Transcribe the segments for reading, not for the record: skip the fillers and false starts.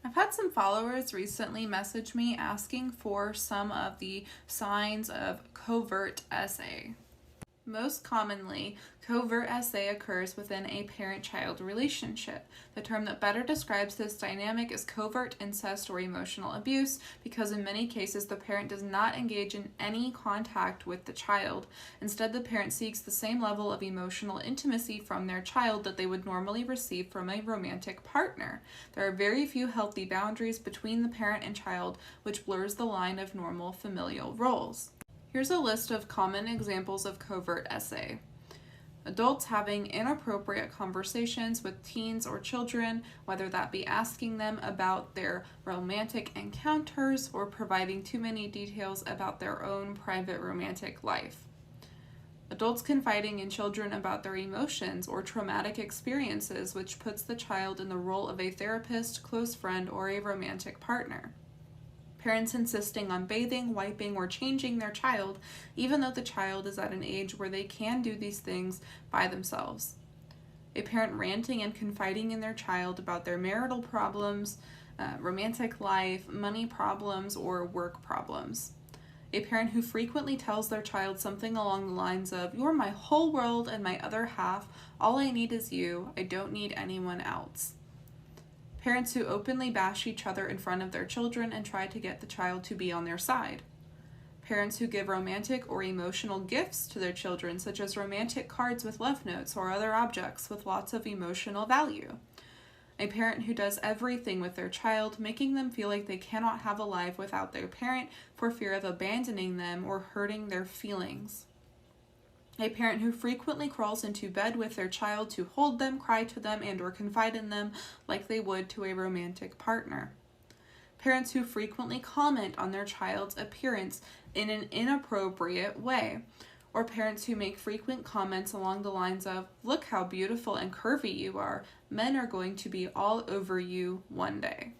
I've had some followers recently message me asking for some of the signs of Covert S.A. Most commonly, Covert S.A. occurs within a parent-child relationship. The term that better describes this dynamic is covert incest or emotional abuse, because in many cases the parent does not engage in any contact with the child. Instead, the parent seeks the same level of emotional intimacy from their child that they would normally receive from a romantic partner. There are very few healthy boundaries between the parent and child, which blurs the line of normal familial roles. Here's a list of common examples of covert S.A. Adults having inappropriate conversations with teens or children, whether that be asking them about their romantic encounters or providing too many details about their own private romantic life. Adults confiding in children about their emotions or traumatic experiences, which puts the child in the role of a therapist, close friend, or a romantic partner. Parents insisting on bathing, wiping, or changing their child, even though the child is at an age where they can do these things by themselves. A parent ranting and confiding in their child about their marital problems, romantic life, money problems, or work problems. A parent who frequently tells their child something along the lines of, "You're my whole world and my other half. All I need is you. I don't need anyone else." Parents who openly bash each other in front of their children and try to get the child to be on their side. Parents who give romantic or emotional gifts to their children, such as romantic cards with love notes or other objects with lots of emotional value. A parent who does everything with their child, making them feel like they cannot have a life without their parent for fear of abandoning them or hurting their feelings. A parent who frequently crawls into bed with their child to hold them, cry to them, and or confide in them like they would to a romantic partner. Parents who frequently comment on their child's appearance in an inappropriate way. Or parents who make frequent comments along the lines of, "Look how beautiful and curvy you are. Men are going to be all over you one day."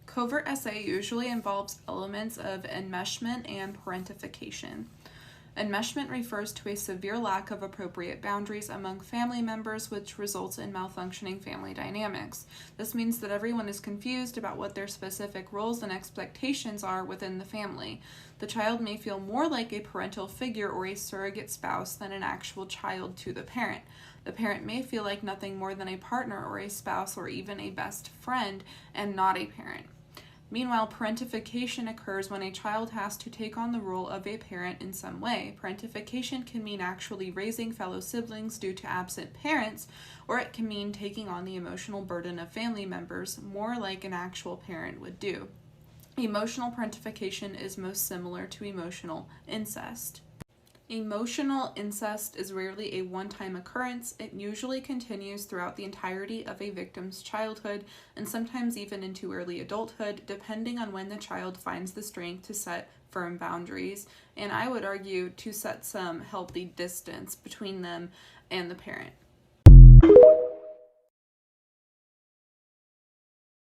Covert S.A. usually involves elements of enmeshment and parentification. Enmeshment refers to a severe lack of appropriate boundaries among family members, which results in malfunctioning family dynamics. This means that everyone is confused about what their specific roles and expectations are within the family. The child may feel more like a parental figure or a surrogate spouse than an actual child to the parent. The parent may feel like nothing more than a partner or a spouse or even a best friend and not a parent. Meanwhile, parentification occurs when a child has to take on the role of a parent in some way. Parentification can mean actually raising fellow siblings due to absent parents, or it can mean taking on the emotional burden of family members, more like an actual parent would do. Emotional parentification is most similar to emotional incest. Emotional incest is rarely a one-time occurrence. It usually continues throughout the entirety of a victim's childhood and sometimes even into early adulthood, depending on when the child finds the strength to set firm boundaries, and I would argue to set some healthy distance between them and the parent.